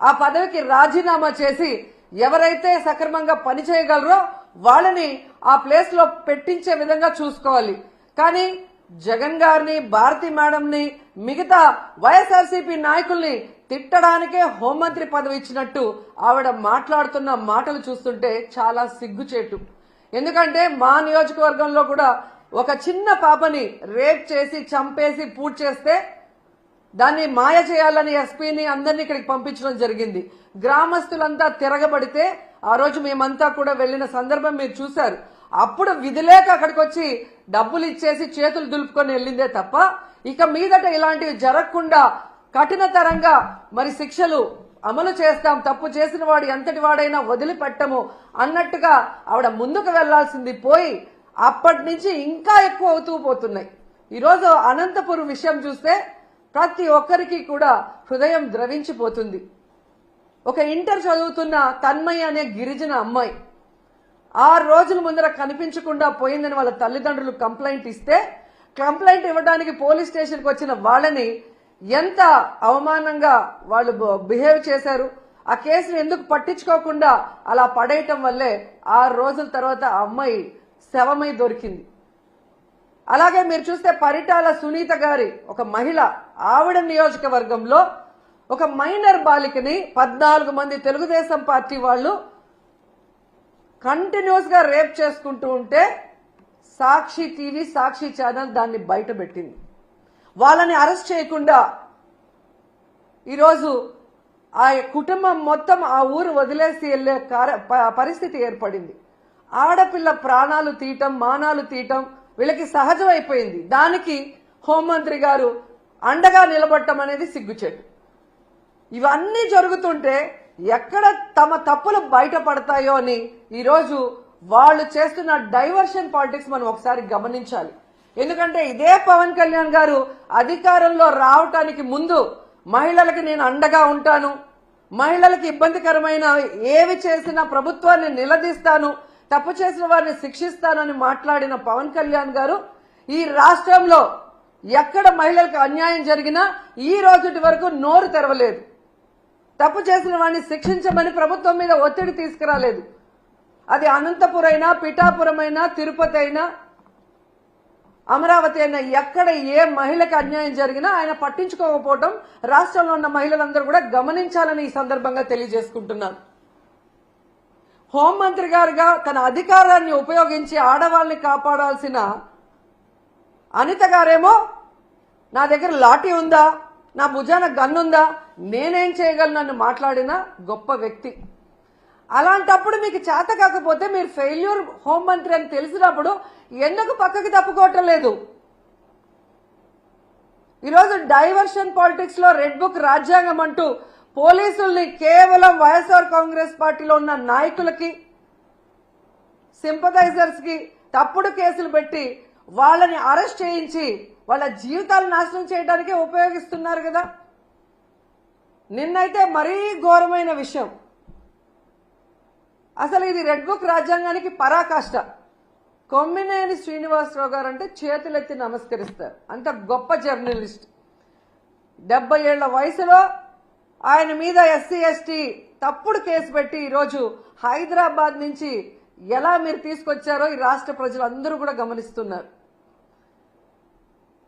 ఆ పదవికి రాజీనామా చేసి ఎవరైతే సక్రమంగా పనిచేయగలరో వాళ్ళని ఆ ప్లేస్ లో పెట్టించే విధంగా చూసుకోవాలి. కానీ జగన్ గారిని, భారతి మేడంని, మిగతా వైఎస్ఆర్సీపీ నాయకుల్ని తిట్టడానికే హోంమంత్రి పదవి ఇచ్చినట్టు ఆవిడ మాట్లాడుతున్న మాటలు చూస్తుంటే చాలా సిగ్గుచేటు. ఎందుకంటే మా నియోజకవర్గంలో కూడా ఒక చిన్న పాపని రేప్ చేసి చంపేసి పూర్తి చేస్తే దాన్ని మాయ చేయాలని ఎస్పీని అందరినీ ఇక్కడికి పంపించడం జరిగింది. గ్రామస్తులంతా తిరగబడితే ఆ రోజు మేమంతా కూడా వెళ్లిన సందర్భం మీరు చూశారు. అప్పుడు విధిలేక అక్కడికి వచ్చి డబ్బులు ఇచ్చేసి చేతులు దులుపుకొని వెళ్ళిందే తప్ప ఇక మీదట ఇలాంటివి జరగకుండా కఠినతరంగా మరి శిక్షలు అమలు చేస్తాం, తప్పు చేసిన వాడు ఎంతటి వాడైనా వదిలిపెట్టము అన్నట్టుగా ఆవిడ ముందుకు వెళ్లాల్సింది పోయి అప్పటి నుంచి ఇంకా ఎక్కువ అవుతూ పోతున్నాయి. ఈరోజు అనంతపురం విషయం చూస్తే ప్రతి ఒక్కరికి కూడా హృదయం ద్రవించిపోతుంది. ఒక ఇంటర్ చదువుతున్న తన్మయ్య అనే గిరిజన అమ్మాయి 6 రోజుల ముందర కనిపించకుండా పోయిందని వాళ్ళ తల్లిదండ్రులు కంప్లైంట్ ఇస్తే కంప్లైంట్ ఇవ్వడానికి పోలీస్ స్టేషన్కి వచ్చిన వాళ్ళని ఎంత అవమానంగా వాళ్ళు బిహేవ్ చేశారు. ఆ కేసును ఎందుకు పట్టించుకోకుండా అలా పడేయటం వల్లే 6 రోజుల తర్వాత ఆ అమ్మాయి శవమై దొరికింది. అలాగే మీరు చూస్తే పరిటాల సునీత గారి ఒక మహిళ, ఆవిడ నియోజకవర్గంలో ఒక మైనర్ బాలికని 14 మంది తెలుగుదేశం పార్టీ వాళ్ళు కంటిన్యూస్ గా రేప్ చేసుకుంటూ ఉంటే సాక్షి టీవీ, సాక్షి ఛానల్ దాన్ని బయట పెట్టింది. వాళ్ళని అరెస్ట్ చేయకుండా ఈరోజు ఆ కుటుంబం మొత్తం ఆ ఊరు వదిలేసి వెళ్లే పరిస్థితి ఏర్పడింది. ఆడపిల్ల ప్రాణాలు తీయటం, మానాలు తీయటం వీళ్ళకి సహజమైపోయింది. దానికి హోంమంత్రి గారు అండగా నిలబడటం అనేది సిగ్గుచేటు. ఇవన్నీ జరుగుతుంటే ఎక్కడ తమ తప్పులు బయటపడతాయో అని ఈరోజు వాళ్ళు చేస్తున్న డైవర్షన్ పాలిటిక్స్ మనం ఒకసారి గమనించాలి. ఎందుకంటే ఇదే పవన్ కళ్యాణ్ గారు అధికారంలో రావటానికి ముందు మహిళలకు నేను అండగా ఉంటాను, మహిళలకు ఇబ్బందికరమైన ఏవి చేసినా ప్రభుత్వాన్ని నిలదీస్తాను, తప్పు చేసిన వారిని శిక్షిస్తానని మాట్లాడిన పవన్ కళ్యాణ్ గారు ఈ రాష్ట్రంలో ఎక్కడ మహిళలకు అన్యాయం జరిగినా ఈ రోజుటి వరకు నోరు తెరవలేదు. తప్పు చేసిన వారిని శిక్షించమని ప్రభుత్వం మీద ఒత్తిడి తీసుకురాలేదు. అది అనంతపురం అయినా, పిఠాపురం అయినా, తిరుపతి అయినా, అమరావతి అయినా ఎక్కడ ఏ మహిళకు అన్యాయం జరిగినా ఆయన పట్టించుకోకపోవడం రాష్ట్రంలో ఉన్న మహిళలందరూ కూడా గమనించాలని ఈ సందర్భంగా తెలియజేసుకుంటున్నాను. హోంమంత్రి గారుగా తన అధికారాన్ని ఉపయోగించి ఆడవాళ్ళని కాపాడాల్సిన అనిత గారేమో నా దగ్గర లాఠీ ఉందా, నా భుజాన గన్నుందా, నేనేం చేయగలను అని మాట్లాడిన గొప్ప వ్యక్తి. అలాంటప్పుడు మీకు చేత కాకపోతే మీరు ఫెయిల్యూర్ హోంమంత్రి అని తెలిసినప్పుడు ఎందుకు పక్కకి తప్పుకోవటం లేదు? ఈరోజు డైవర్షన్ పాలిటిక్స్ లో రెడ్ బుక్ రాజ్యాంగం అంటూ పోలీసుల్ని కేవలం వైఎస్ఆర్ కాంగ్రెస్ పార్టీలో ఉన్న నాయకులకి, సింపథైజర్స్ కి తప్పుడు కేసులు పెట్టి వాళ్ళని అరెస్ట్ చేయించి వాళ్ళ జీవితాలు నాశనం చేయడానికే ఉపయోగిస్తున్నారు కదా. నిన్నైతే మరీ ఘోరమైన విషయం. అసలు ఇది రెడ్ బుక్ రాజ్యాంగానికి పరాకాష్ట. కొమ్మినేని శ్రీనివాసరావు గారు అంటే చేతులెత్తి నమస్కరిస్తారు. అంత గొప్ప జర్నలిస్ట్. 70 ఏళ్ల వయసులో ఆయన మీద ఎస్సీ ఎస్టీ తప్పుడు కేసు పెట్టి ఈరోజు హైదరాబాద్ నుంచి ఎలా మీరు తీసుకొచ్చారో ఈ రాష్ట్ర ప్రజలందరూ కూడా గమనిస్తున్నారు.